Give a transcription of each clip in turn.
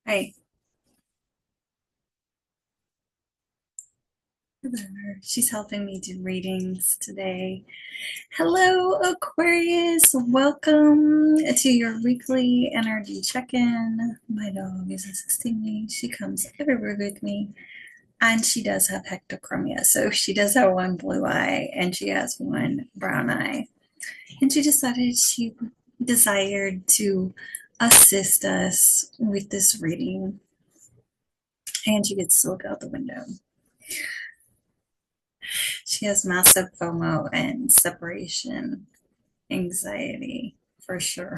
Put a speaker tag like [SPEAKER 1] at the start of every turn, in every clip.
[SPEAKER 1] Hi. Hello. She's helping me do readings today. Hello, Aquarius. Welcome to your weekly energy check-in. My dog is assisting me. She comes everywhere with me. And she does have hectochromia. So she does have one blue eye and she has one brown eye. And she decided she desired to assist us with this reading. And she gets to look out the window. She has massive FOMO and separation anxiety for sure.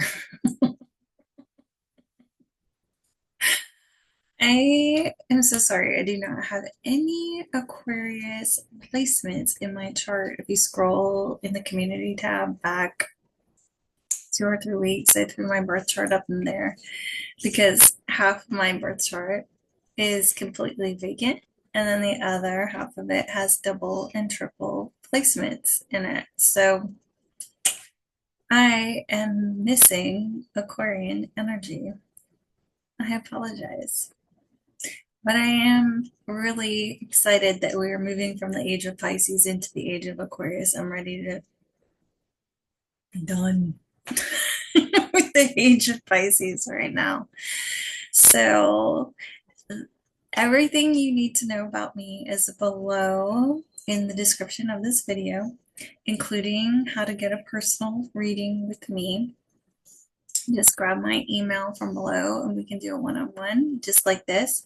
[SPEAKER 1] I am so sorry. I do not have any Aquarius placements in my chart. If you scroll in the community tab back 2 or 3 weeks, I threw my birth chart up in there because half of my birth chart is completely vacant, and then the other half of it has double and triple placements in it. So I am missing Aquarian energy. I apologize. But I am really excited that we are moving from the age of Pisces into the age of Aquarius. I'm ready to be done with the age of Pisces right now. So, everything you need to know about me is below in the description of this video, including how to get a personal reading with me. Just grab my email from below and we can do a one-on-one just like this.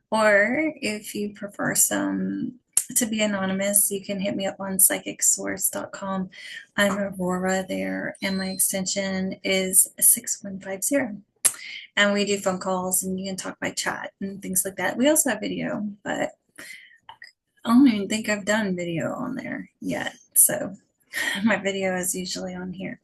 [SPEAKER 1] Or if you prefer to be anonymous, you can hit me up on psychicsource.com. I'm Aurora there, and my extension is 6150. And we do phone calls, and you can talk by chat and things like that. We also have video, but I don't even think I've done video on there yet. So my video is usually on here.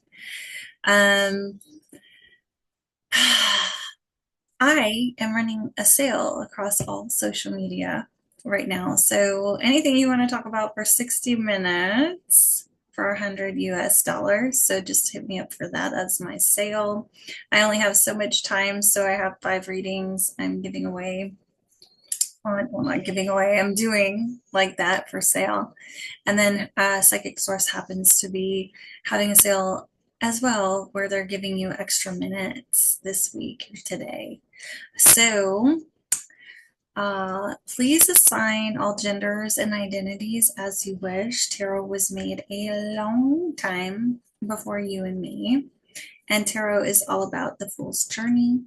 [SPEAKER 1] I am running a sale across all social media right now. So anything you want to talk about for 60 minutes for $100 US. So just hit me up for that. That's my sale. I only have so much time, so I have 5 readings I'm giving away. Well, not giving away, I'm doing like that for sale. And then Psychic Source happens to be having a sale as well, where they're giving you extra minutes this week, today. So please assign all genders and identities as you wish. Tarot was made a long time before you and me. And tarot is all about the Fool's Journey.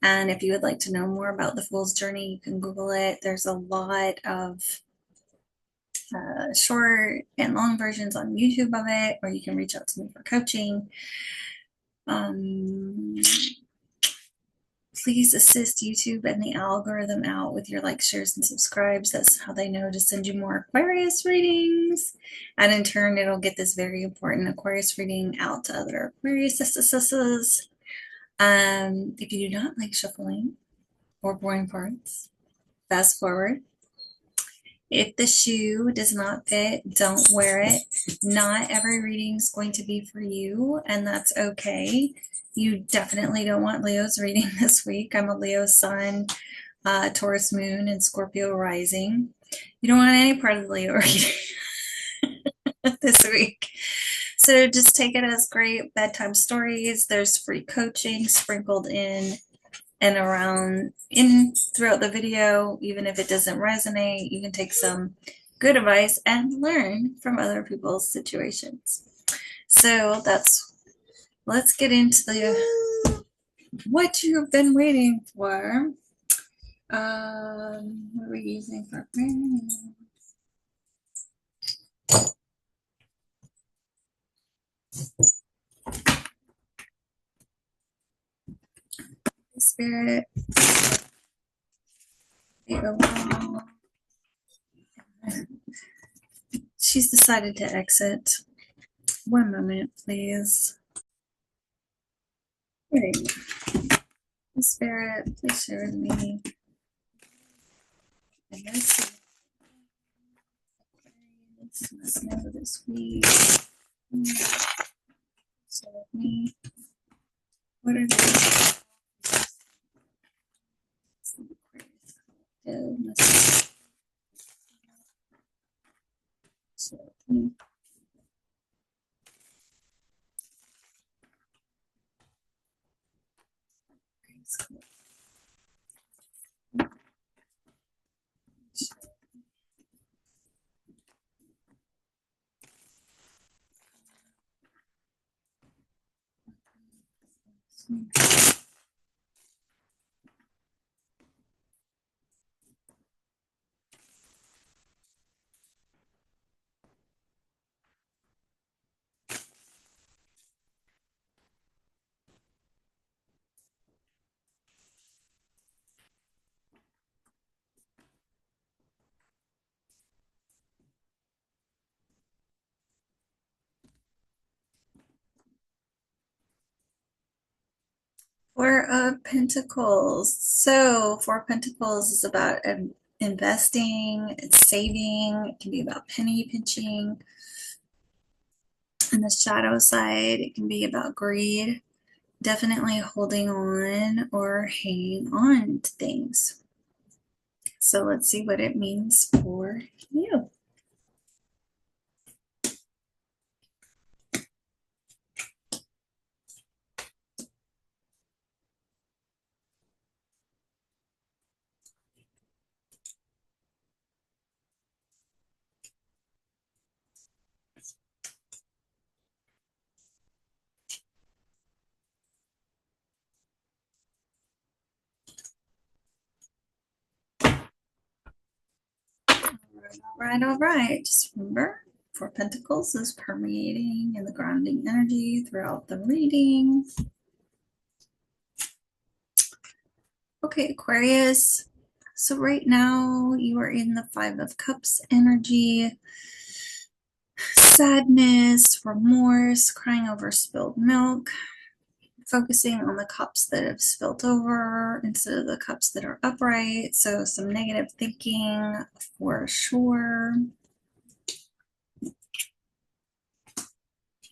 [SPEAKER 1] And if you would like to know more about the Fool's Journey, you can Google it. There's a lot of short and long versions on YouTube of it, or you can reach out to me for coaching. Please assist YouTube and the algorithm out with your likes, shares, and subscribes. That's how they know to send you more Aquarius readings. And in turn, it'll get this very important Aquarius reading out to other Aquarius. If you do not like shuffling or boring parts, fast forward. If the shoe does not fit, don't wear it. Not every reading is going to be for you, and that's okay. You definitely don't want Leo's reading this week. I'm a Leo sun, Taurus moon, and Scorpio rising. You don't want any part of the Leo reading this week. So just take it as great bedtime stories. There's free coaching sprinkled in and around throughout the video. Even if it doesn't resonate, you can take some good advice and learn from other people's situations. So let's get into what you've been waiting for. What are we using for Spirit? She's decided to exit. One moment, please. Right. Spirit, please share with me. Let's know this week. Share with me. What are the Four of Pentacles. So, Four of Pentacles is about investing, saving. It can be about penny pinching. On the shadow side, it can be about greed. Definitely holding on or hanging on to things. So, let's see what it means for you. All right. Just remember, Four Pentacles is permeating in the grounding energy throughout the reading. Okay, Aquarius. So right now you are in the Five of Cups energy. Sadness, remorse, crying over spilled milk. Focusing on the cups that have spilled over instead of the cups that are upright. So some negative thinking for sure.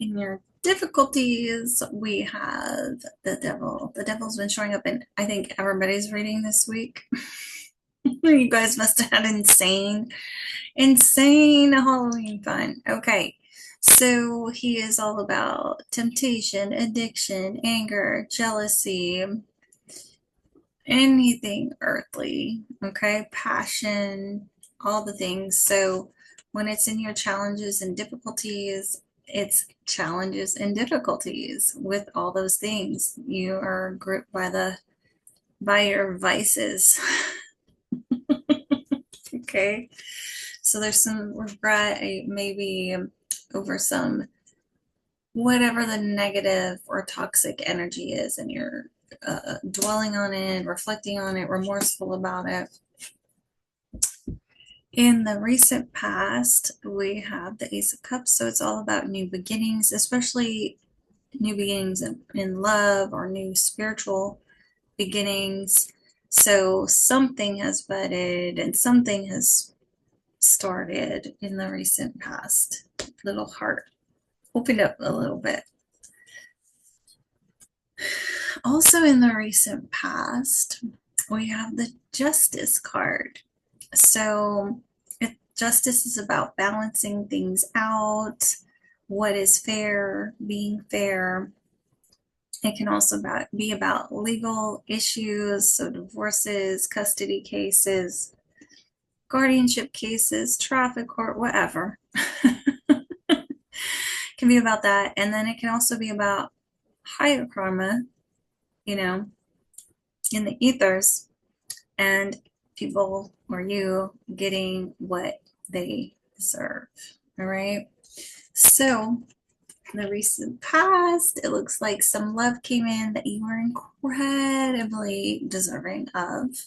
[SPEAKER 1] In your difficulties, we have the devil. The devil's been showing up in, I think, everybody's reading this week. You guys must have had insane Halloween fun. Okay. So he is all about temptation, addiction, anger, jealousy, anything earthly, okay? Passion, all the things. So when it's in your challenges and difficulties, it's challenges and difficulties with all those things. You are gripped by your vices. Okay. So there's some regret, maybe over some whatever the negative or toxic energy is, and you're dwelling on it, reflecting on it, remorseful about it. In the recent past, we have the Ace of Cups, so it's all about new beginnings, especially new beginnings in love or new spiritual beginnings. So something has budded and something has started in the recent past. Little heart opened up a little bit. Also in the recent past, we have the Justice card. So justice is about balancing things out, what is fair, being fair. It can also be about legal issues, so divorces, custody cases, guardianship cases, traffic court, whatever. Can be about that. And then it can also be about higher karma, you know, in the ethers, and people or you getting what they deserve. All right. So in the recent past, it looks like some love came in that you were incredibly deserving of.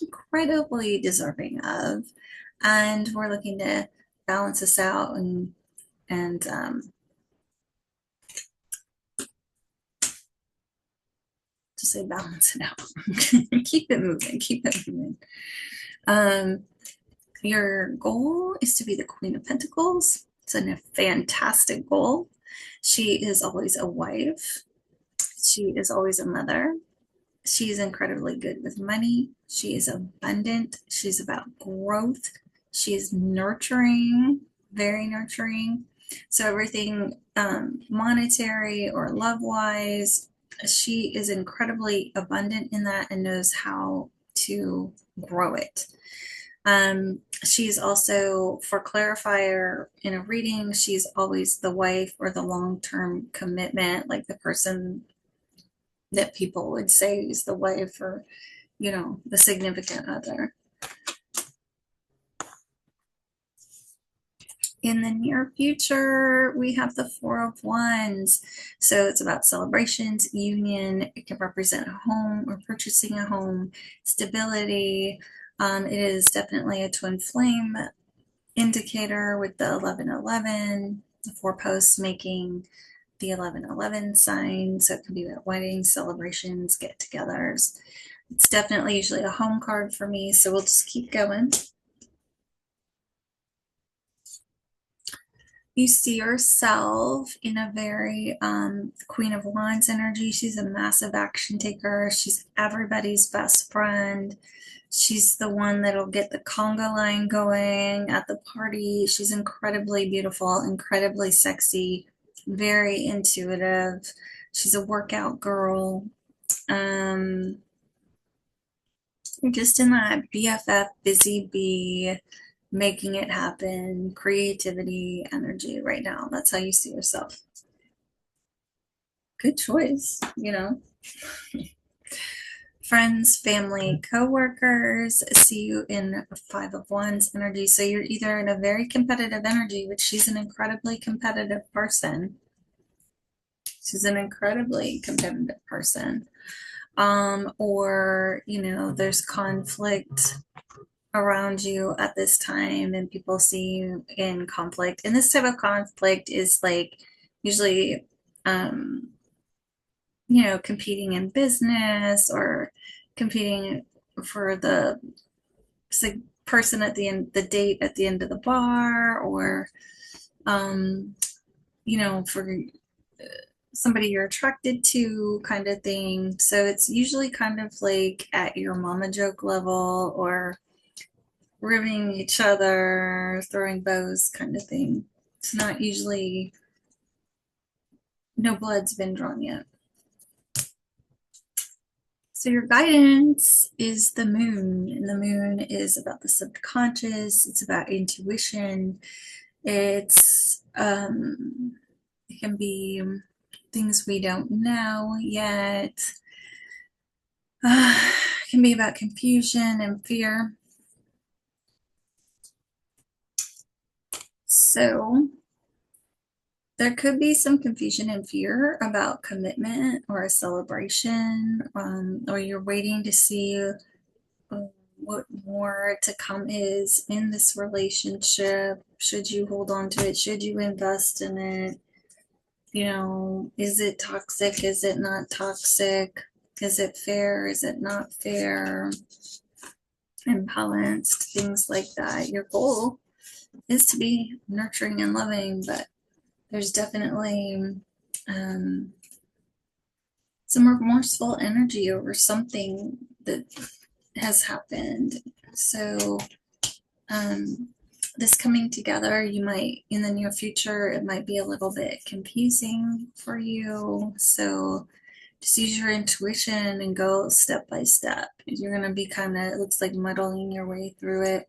[SPEAKER 1] Incredibly deserving of. And we're looking to balance this out and to say balance it out. Keep it moving, keep it moving. Your goal is to be the Queen of Pentacles. It's a fantastic goal. She is always a wife. She is always a mother. She's incredibly good with money. She is abundant. She's about growth. She is nurturing, very nurturing. So everything monetary or love wise, she is incredibly abundant in that and knows how to grow it. She's also, for clarifier in a reading, she's always the wife or the long-term commitment, like the person that people would say is the wife or, the significant other. In the near future, we have the Four of Wands. So it's about celebrations, union. It can represent a home or purchasing a home, stability. It is definitely a twin flame indicator with the 1111, the four posts making the 1111 sign. So it can be about weddings, celebrations, get togethers. It's definitely usually a home card for me. So we'll just keep going. You see yourself in a very Queen of Wands energy. She's a massive action taker. She's everybody's best friend. She's the one that'll get the conga line going at the party. She's incredibly beautiful, incredibly sexy, very intuitive. She's a workout girl. Just in that BFF, busy bee, making it happen, creativity, energy right now. That's how you see yourself. Good choice. Friends, family, co-workers see you in Five of Wands energy. So you're either in a very competitive energy, which she's an incredibly competitive person. She's an incredibly competitive person. Or, there's conflict around you at this time and people see you in conflict. And this type of conflict is like usually competing in business or competing for the person at the end, the date at the end of the bar, or for somebody you're attracted to, kind of thing. So it's usually kind of like at your mama joke level, or ribbing each other, throwing bows, kind of thing. It's not usually, no blood's been drawn yet. So your guidance is the moon, and the moon is about the subconscious. It's about intuition. It can be things we don't know yet. It can be about confusion and fear. So there could be some confusion and fear about commitment or a celebration, or you're waiting to see what more to come is in this relationship. Should you hold on to it? Should you invest in it? Is it toxic? Is it not toxic? Is it fair? Is it not fair? Imbalanced, things like that. Your goal is to be nurturing and loving, but there's definitely some remorseful energy over something that has happened. So this coming together, you might, in the near future, it might be a little bit confusing for you. So just use your intuition and go step by step. You're going to be kind of, it looks like, muddling your way through it.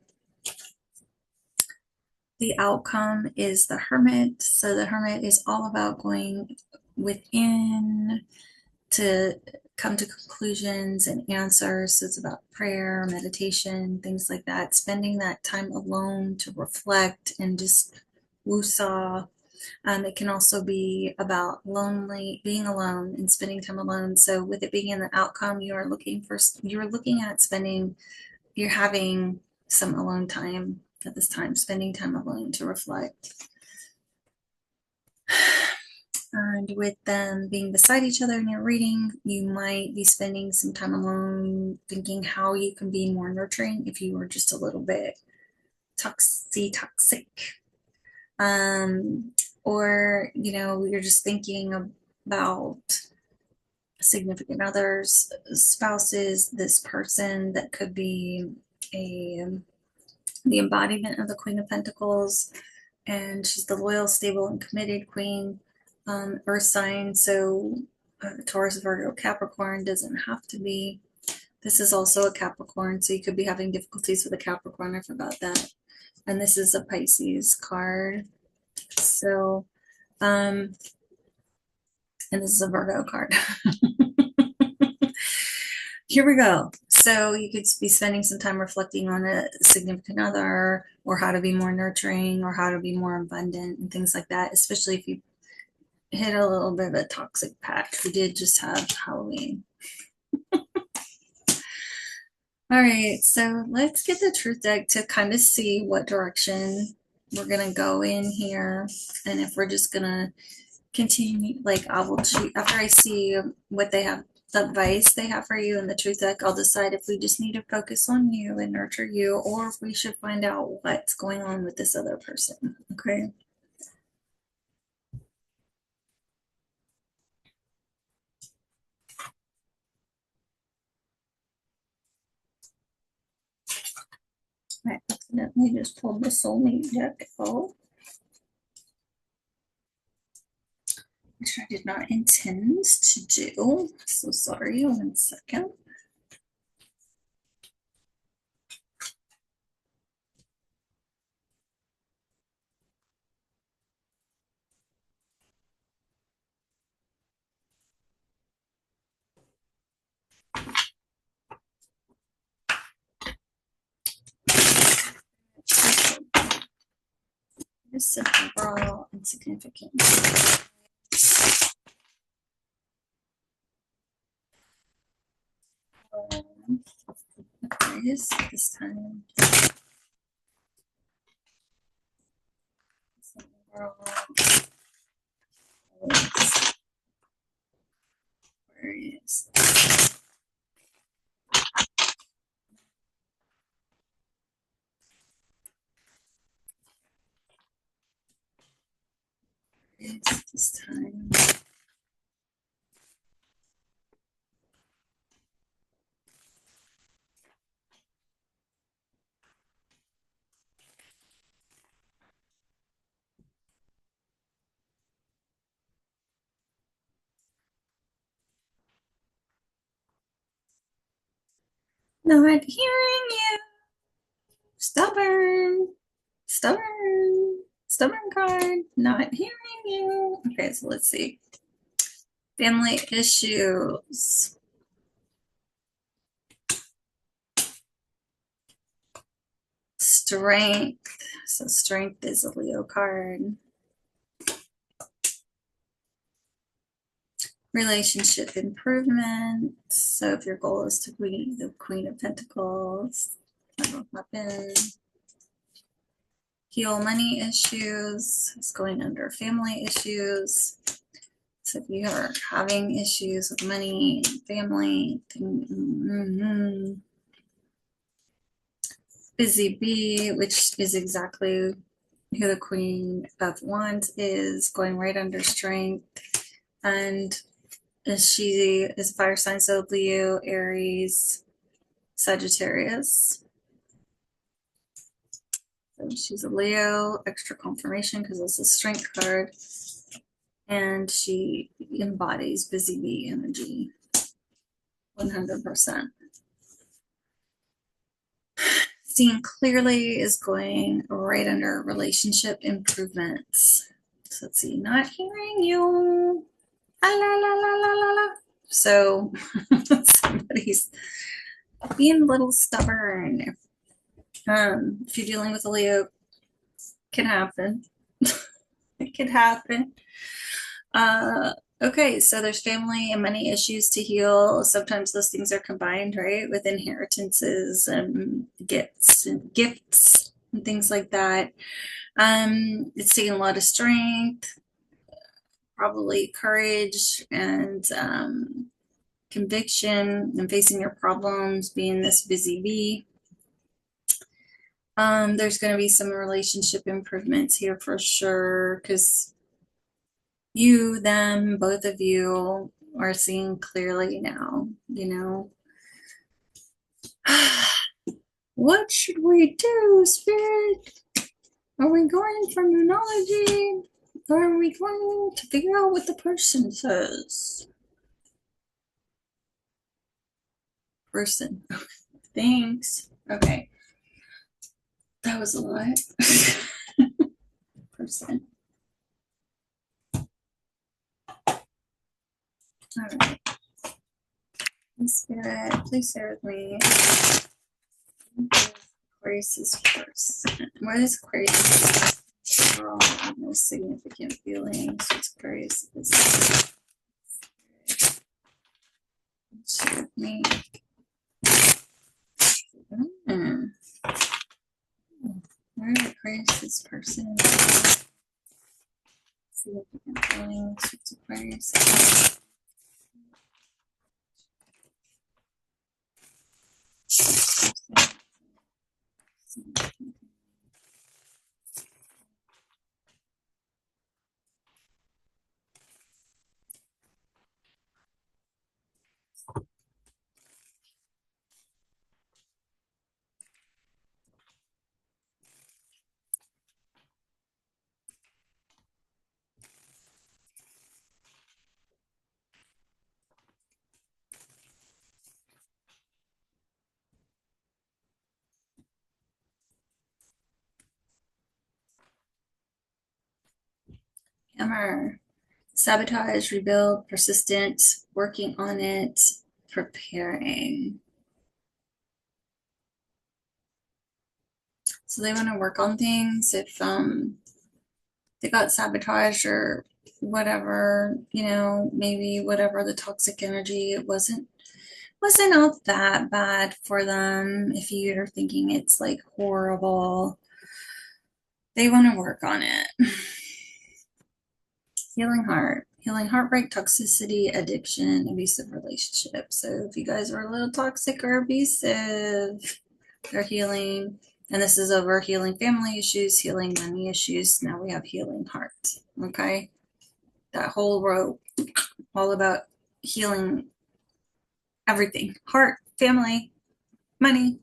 [SPEAKER 1] The outcome is the Hermit. So the Hermit is all about going within to come to conclusions and answers. So it's about prayer, meditation, things like that. Spending that time alone to reflect and just woosah. It can also be about being alone and spending time alone. So with it being in the outcome, you're looking at you're having some alone time at this time, spending time alone to reflect. And with them being beside each other in your reading, you might be spending some time alone thinking how you can be more nurturing if you were just a little bit toxic. Or, you're just thinking about significant others, spouses, this person that could be a the embodiment of the Queen of Pentacles, and she's the loyal, stable, and committed queen. Earth sign, so Taurus, Virgo, Capricorn doesn't have to be. This is also a Capricorn, so you could be having difficulties with a Capricorn. I forgot that. And this is a Pisces card. So, and this is a Virgo card. Here we go. So you could be spending some time reflecting on a significant other, or how to be more nurturing, or how to be more abundant, and things like that, especially if you hit a little bit of a toxic patch. We did just have Halloween. All right, so let's get the truth deck to kind of see what direction we're gonna go in here, and if we're just gonna continue. Like, I will choose after I see what they have, the advice they have for you in the truth deck. I'll decide if we just need to focus on you and nurture you, or if we should find out what's going on with this other person. Okay. I accidentally just pulled the soulmate deck out, which I did not intend to do. So sorry. 1 second. Just overall insignificant. Aquarius this time. Overall Aquarius. This time. Not hearing you. Stubborn. Stubborn. Stubborn card. Not hearing you. Okay, so let's see. Family issues. Strength. So strength is a Leo card. Relationship improvement. So if your goal is to be the Queen of Pentacles, that'll happen. Heal money issues. It's going under family issues. So if you are having issues with money and family, Busy bee, which is exactly who the Queen of Wands is, going right under strength. And she is fire sign, so Leo, Aries, Sagittarius. So she's a Leo, extra confirmation because it's a strength card. And she embodies busy bee energy 100%. Seeing clearly is going right under relationship improvements. So let's see, not hearing you. La, la, la, la, la, la, la. So somebody's being a little stubborn. If you're dealing with a Leo, it can happen. It can happen. Okay, so there's family and money issues to heal. Sometimes those things are combined, right? With inheritances and gifts and things like that. It's taking a lot of strength, probably courage and conviction, and facing your problems, being this busy bee. There's going to be some relationship improvements here for sure, because you, them, both of you or seeing clearly now, you know. What should we do, Spirit? Are we going for numerology? Or are we going to figure out what the person says? Person. Thanks. Okay. That was a lot. Person. All right. Spirit, please share with me. Aquarius is person. What is Aquarius? Overall, most significant feelings. What's Aquarius is? Share with me. Where is Aquarius person? Significant feelings. What's Aquarius? Hammer. Sabotage, rebuild, persistence, working on it, preparing. So they want to work on things. If they got sabotaged or whatever, you know, maybe whatever the toxic energy, it wasn't all that bad for them. If you're thinking it's like horrible, they want to work on it. Healing heart, healing heartbreak, toxicity, addiction, abusive relationships. So if you guys are a little toxic or abusive, they're healing. And this is over healing family issues, healing money issues. Now we have healing heart. Okay. That whole row, all about healing everything. Heart, family, money,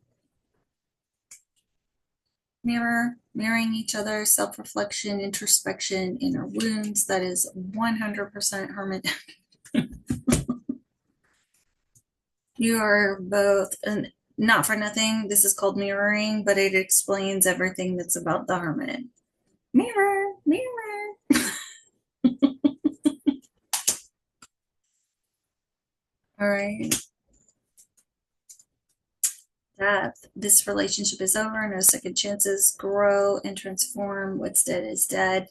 [SPEAKER 1] mirroring each other, self-reflection, introspection, inner wounds. That is 100% hermit. You are both, and not for nothing, this is called mirroring, but it explains everything that's about the hermit. Mirror, mirror. All right. Death. This relationship is over. No second chances. Grow and transform. What's dead is dead.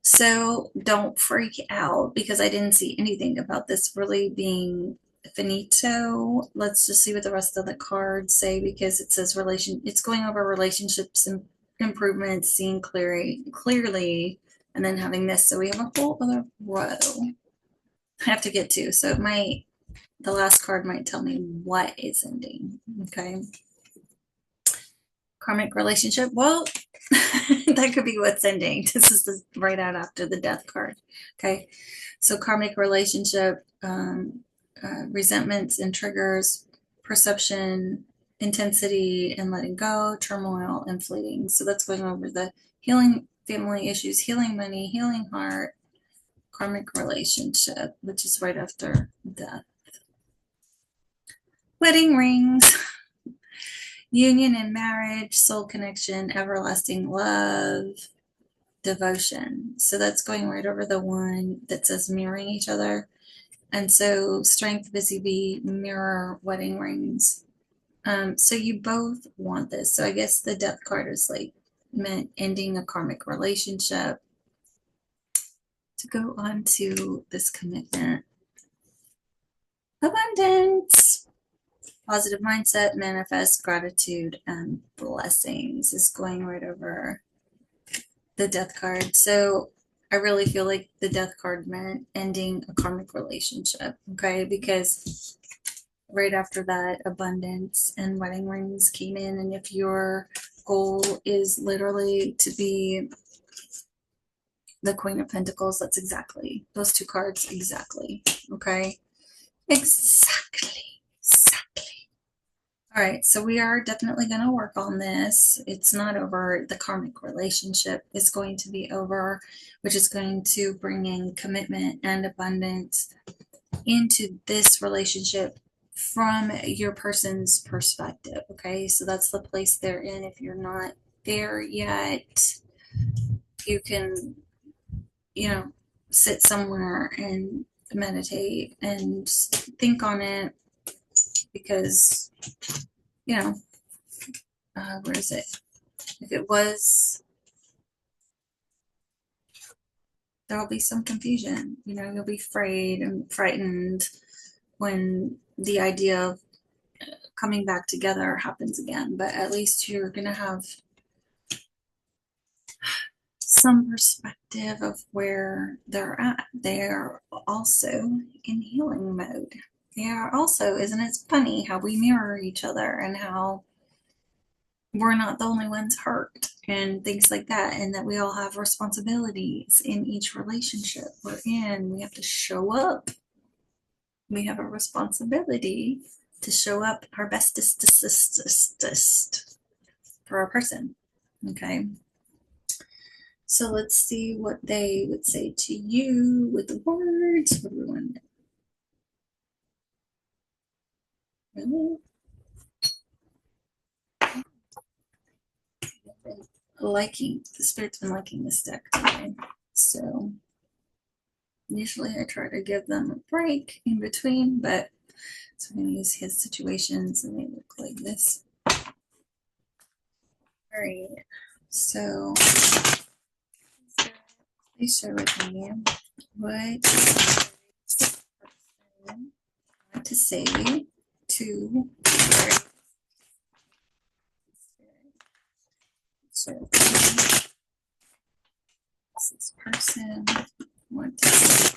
[SPEAKER 1] So don't freak out because I didn't see anything about this really being finito. Let's just see what the rest of the cards say because it says it's going over relationships and improvements, seeing clearly, and then having this. So we have a whole other row I have to get to. So the last card might tell me what is ending. Okay. Karmic relationship. Well, that could be what's ending. This is right out after the death card. Okay. So karmic relationship, resentments and triggers, perception, intensity and letting go, turmoil and fleeting. So that's going over the healing family issues, healing money, healing heart, karmic relationship, which is right after death. Wedding rings. Union and marriage, soul connection, everlasting love, devotion. So that's going right over the one that says mirroring each other. And so strength, busy bee, mirror, wedding rings. So you both want this. So I guess the death card is like meant ending a karmic relationship to go on to this commitment. Abundance. Positive mindset, manifest, gratitude, and blessings is going right over the death card. So I really feel like the death card meant ending a karmic relationship, okay? Because right after that, abundance and wedding rings came in. And if your goal is literally to be the Queen of Pentacles, that's exactly those two cards, exactly. Okay, exactly, exactly. All right, so we are definitely going to work on this. It's not over. The karmic relationship is going to be over, which is going to bring in commitment and abundance into this relationship from your person's perspective. Okay, so that's the place they're in. If you're not there yet, you can, you know, sit somewhere and meditate and think on it, because, you know, where is it? If it was, there'll be some confusion. You know, you'll be afraid and frightened when the idea of coming back together happens again. But at least you're going to have some perspective of where they're at. They're also in healing mode. They are also, isn't it funny how we mirror each other and how we're not the only ones hurt and things like that, and that we all have responsibilities in each relationship we're in. We have to show up. We have a responsibility to show up our bestest for our person. Okay. So let's see what they would say to you with the words. What do we want? Really? The spirit's been liking this deck today. So usually I try to give them a break in between, but so I'm going to use his situations and they look like this. All right. So please share with me what the person want to say to this person want to say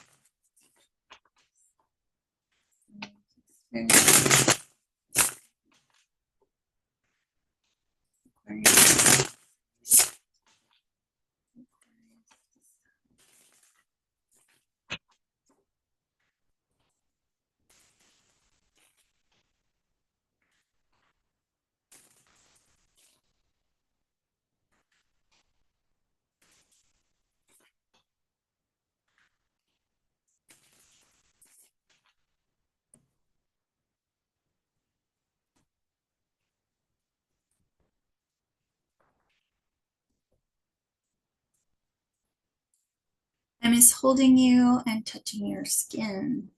[SPEAKER 1] I miss holding you and touching your skin.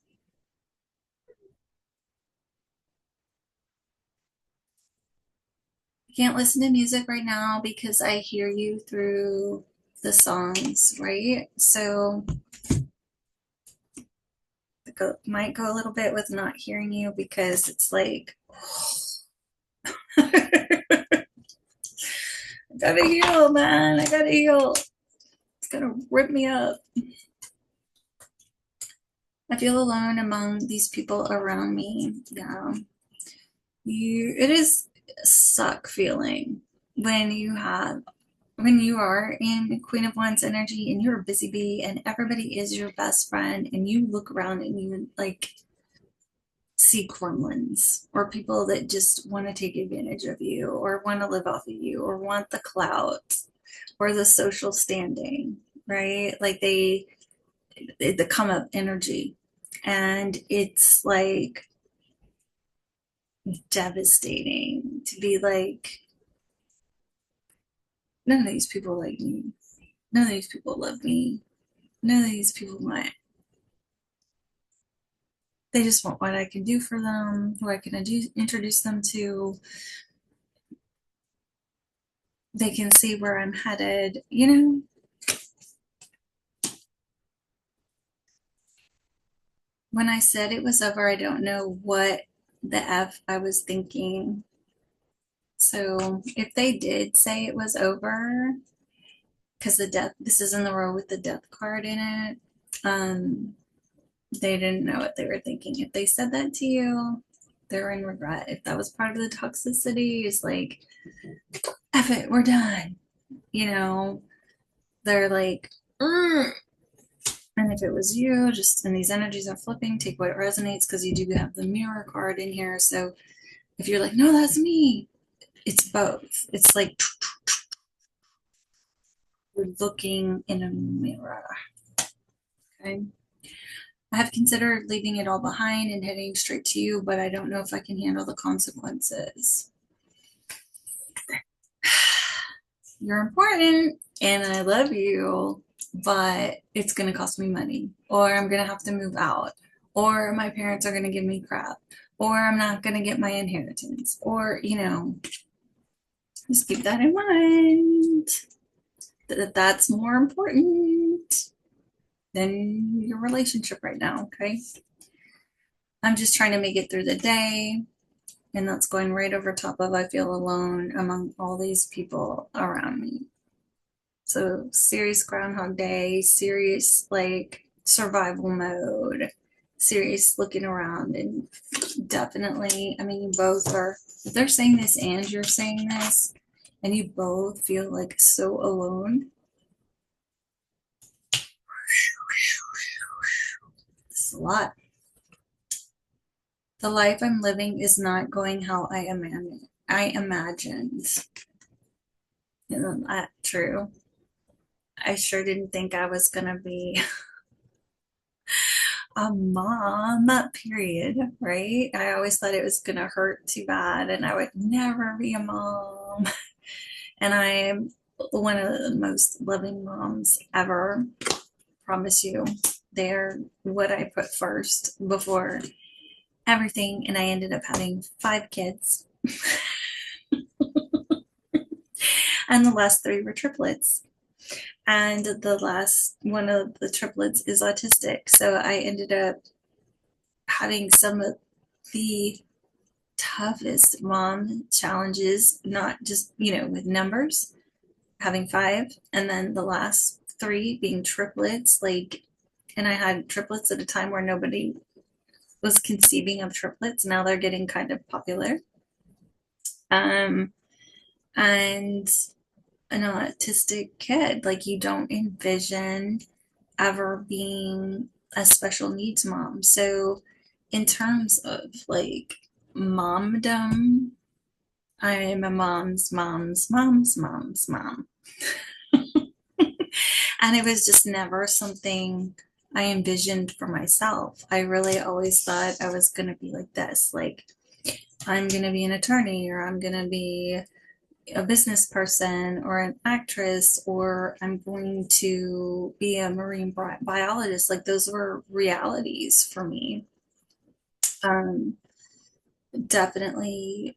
[SPEAKER 1] I can't listen to music right now because I hear you through the songs, right? So might go a little bit with not hearing you because it's like, I gotta heal, man. I gotta heal. It's gonna rip me up. I feel alone among these people around me. Yeah. It is a suck feeling when you are in Queen of Wands energy and you're a busy bee and everybody is your best friend and you look around and you like see gremlins or people that just want to take advantage of you or want to live off of you or want the clout or the social standing, right? Like the come up energy. And it's like devastating to be like, none of these people like me. None of these people love me. None of these people want. They just want what I can do for them, who I can introduce them to. They can see where I'm headed, you know? When I said it was over, I don't know what the F I was thinking. So if they did say it was over, because this is in the row with the death card in it, they didn't know what they were thinking. If they said that to you, they're in regret. If that was part of the toxicity, it's like, F it, we're done. You know, they're like, Mm. And if it was you, just, and these energies are flipping, take what resonates, because you do have the mirror card in here. So if you're like, no, that's me, it's both. It's like you're looking in a mirror. Okay. I have considered leaving it all behind and heading straight to you, but I don't know if I can handle the consequences. You're important and I love you, but it's going to cost me money, or I'm going to have to move out, or my parents are going to give me crap, or I'm not going to get my inheritance, or, just keep that in mind. That's more important than your relationship right now, okay? I'm just trying to make it through the day, and that's going right over top of I feel alone among all these people around me. So serious Groundhog Day, serious like survival mode, serious looking around, and definitely, I mean, you both are, if they're saying this and you're saying this, and you both feel like so alone, it's a lot. The life I'm living is not going how I imagined. Isn't that true? I sure didn't think I was gonna be a mom, period, right? I always thought it was gonna hurt too bad and I would never be a mom. And I'm one of the most loving moms ever. Promise you. They're what I put first before everything. And I ended up having 5 kids. And the last 3 were triplets. And the last one of the triplets is autistic. So I ended up having some of the toughest mom challenges, not just, with numbers, having 5, and then the last 3 being triplets. Like, and I had triplets at a time where nobody was conceiving of triplets. Now they're getting kind of popular. And an autistic kid, like, you don't envision ever being a special needs mom. So, in terms of like momdom, I'm a mom's mom. And it was just never something I envisioned for myself. I really always thought I was going to be like this. Like, I'm going to be an attorney, or I'm going to be a business person, or an actress, or I'm going to be a marine biologist. Like, those were realities for me. Um, Definitely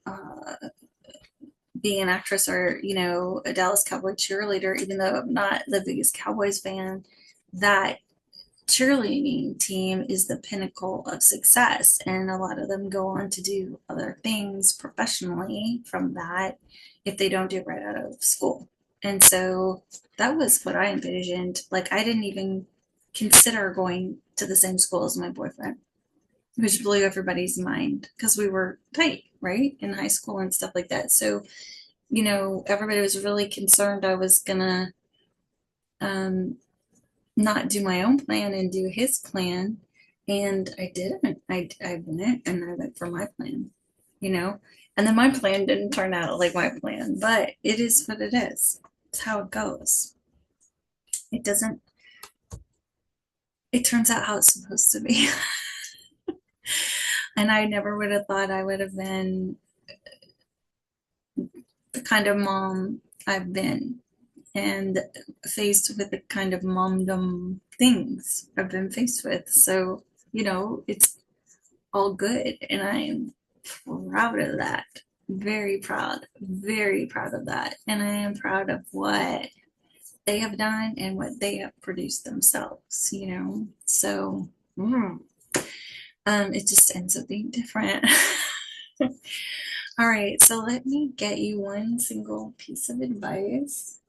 [SPEAKER 1] being an actress, or a Dallas Cowboy cheerleader, even though I'm not the biggest Cowboys fan, that cheerleading team is the pinnacle of success, and a lot of them go on to do other things professionally from that if they don't do it right out of school. And so that was what I envisioned. Like, I didn't even consider going to the same school as my boyfriend, which blew everybody's mind because we were tight, right, in high school and stuff like that. So everybody was really concerned I was gonna um, not do my own plan and do his plan. And I didn't. I went and I went for my plan, you know? And then my plan didn't turn out like my plan, but it is what it is. It's how it goes. It doesn't, it turns out how it's supposed to be. And I never would have thought I would have been the kind of mom I've been, and faced with the kind of momdom things I've been faced with. So, it's all good. And I am proud of that. Very proud of that. And I am proud of what they have done and what they have produced themselves. So, it just ends up being different. All right, so let me get you one single piece of advice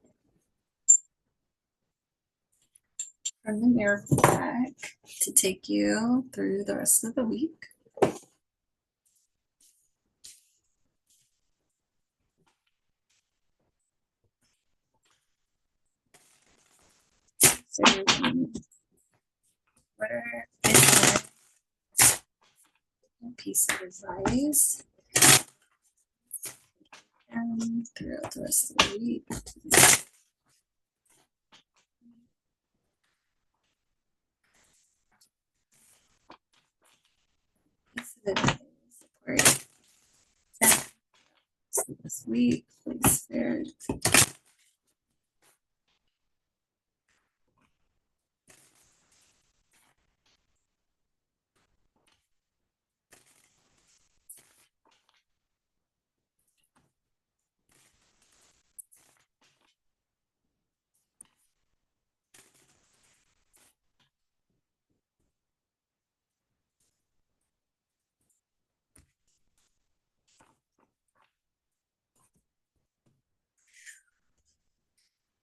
[SPEAKER 1] from the Miracle Deck to take you through the rest of the week. So, what is that piece of advice? And throughout the rest of the week. Piece of advice. This week, Holy Spirit.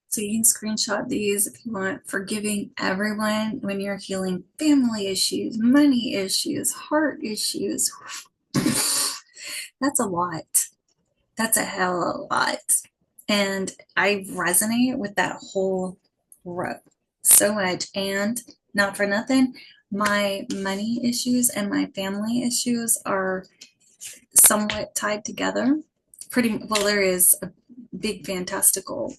[SPEAKER 1] So you can screenshot these if you want. Forgiving everyone when you're healing family issues, money issues, heart issues. That's a lot. That's a hell of a lot. And I resonate with that whole row so much. And not for nothing, my money issues and my family issues are somewhat tied together. Pretty well, there is a big fantastical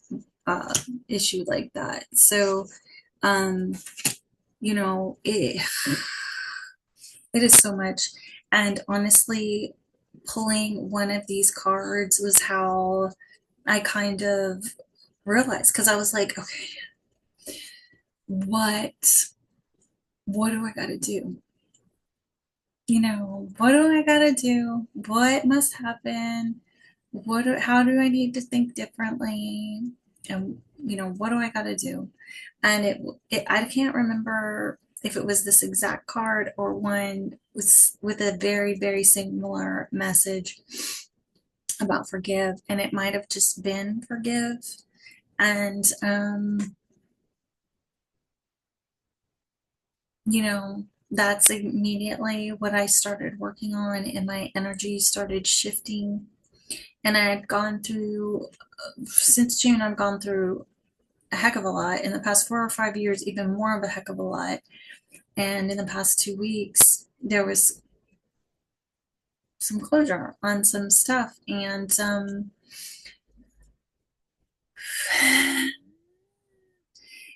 [SPEAKER 1] issue like that. So, um, you know, it is so much. And honestly, pulling one of these cards was how I kind of realized, because I was like, okay, what do I got to do? You know, what do I got to do? What must happen? How do I need to think differently? And you know, what do I got to do? And I can't remember if it was this exact card or one with a very, very similar message about forgive, and it might have just been forgive. And you know, that's immediately what I started working on, and my energy started shifting. And I had gone through, since June, I've gone through a heck of a lot. In the past 4 or 5 years, even more of a heck of a lot. And in the past 2 weeks, there was some closure on some stuff. And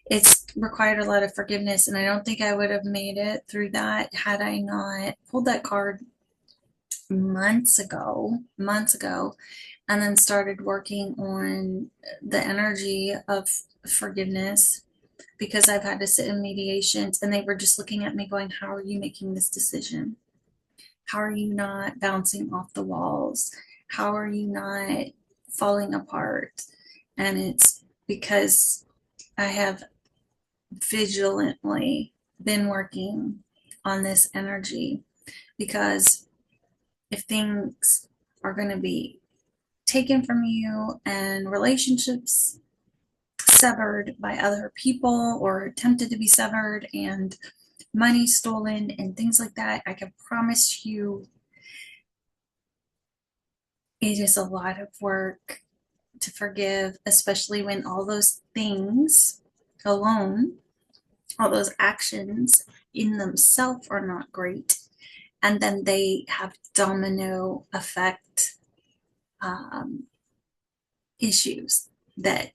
[SPEAKER 1] it's required a lot of forgiveness. And I don't think I would have made it through that had I not pulled that card months ago, and then started working on the energy of forgiveness, because I've had to sit in mediations and they were just looking at me going, how are you making this decision? How are you not bouncing off the walls? How are you not falling apart? And it's because I have vigilantly been working on this energy, because if things are going to be taken from you and relationships severed by other people or attempted to be severed and money stolen and things like that, I can promise you it is a lot of work to forgive, especially when all those things alone, all those actions in themselves are not great. And then they have domino effect issues that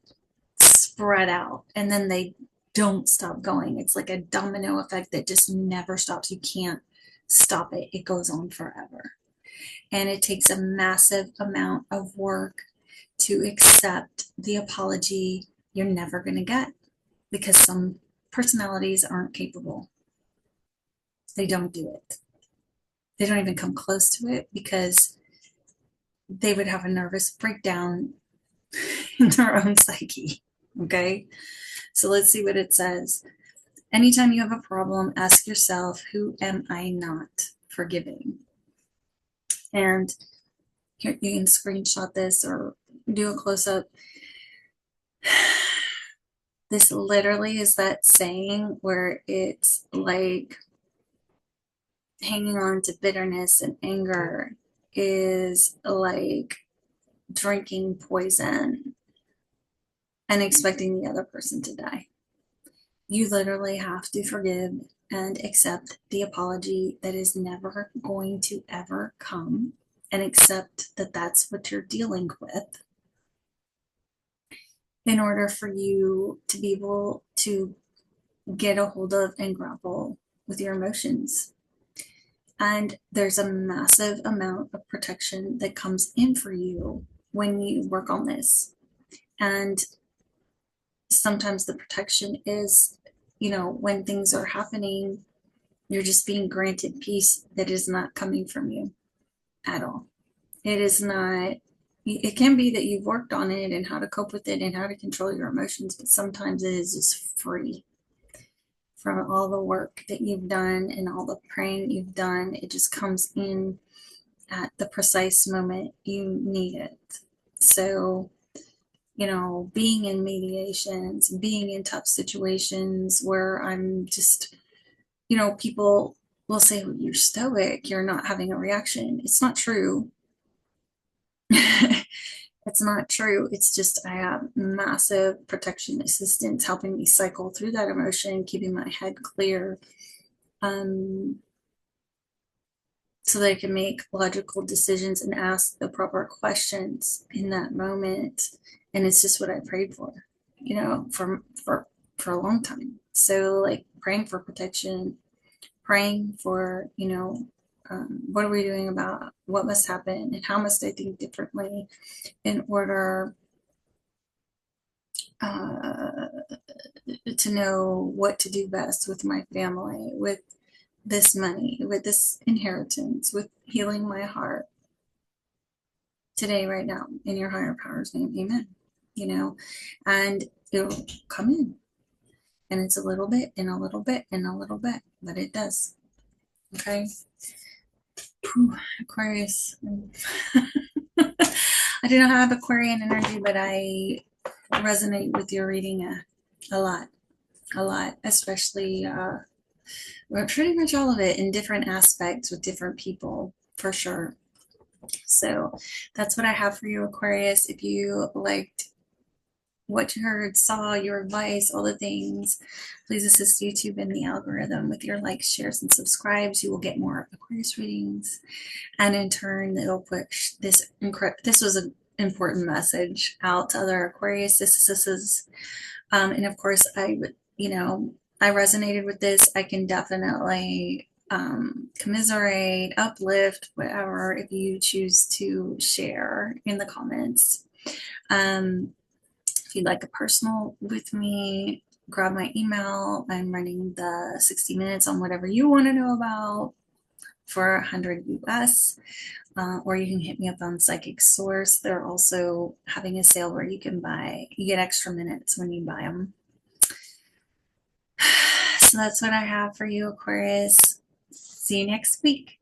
[SPEAKER 1] spread out, and then they don't stop going. It's like a domino effect that just never stops. You can't stop it, it goes on forever. And it takes a massive amount of work to accept the apology you're never going to get, because some personalities aren't capable. They don't do it. They don't even come close to it, because they would have a nervous breakdown in their own psyche. Okay, so let's see what it says. Anytime you have a problem, ask yourself, who am I not forgiving? And here, you can screenshot this or do a close up. This literally is that saying where it's like hanging on to bitterness and anger is like drinking poison and expecting the other person to die. You literally have to forgive and accept the apology that is never going to ever come, and accept that that's what you're dealing with in order for you to be able to get a hold of and grapple with your emotions. And there's a massive amount of protection that comes in for you when you work on this. And sometimes the protection is, when things are happening, you're just being granted peace that is not coming from you at all. It is not, it can be that you've worked on it and how to cope with it and how to control your emotions, but sometimes it is just free from all the work that you've done and all the praying you've done. It just comes in at the precise moment you need it. So, being in mediations, being in tough situations where I'm just, people will say, well, you're stoic, you're not having a reaction. It's not true. It's not true. It's just I have massive protection assistance helping me cycle through that emotion, keeping my head clear, um, so that I can make logical decisions and ask the proper questions in that moment. And it's just what I prayed for, for a long time. So like praying for protection, praying for, what are we doing about what must happen and how must I think differently in order uh, to know what to do best with my family, with this money, with this inheritance, with healing my heart today, right now, in your higher power's name. Amen. And it'll come in. And it's a little bit and a little bit and a little bit, but it does. Okay. Whew, Aquarius. I do not have Aquarian energy, but I resonate with your reading a lot, especially pretty much all of it in different aspects with different people, for sure. So that's what I have for you, Aquarius. If you liked what you heard, saw, your advice, all the things, please assist YouTube and the algorithm with your likes, shares, and subscribes. You will get more Aquarius readings, and in turn, it'll push this. This was an important message out to other Aquarius. This is, and of course, I resonated with this. I can definitely commiserate, uplift, whatever, if you choose to share in the comments. If you'd like a personal with me, grab my email. I'm running the 60 minutes on whatever you want to know about for 100 US. Or you can hit me up on Psychic Source. They're also having a sale where you get extra minutes when you buy them. So that's what I have for you, Aquarius. See you next week.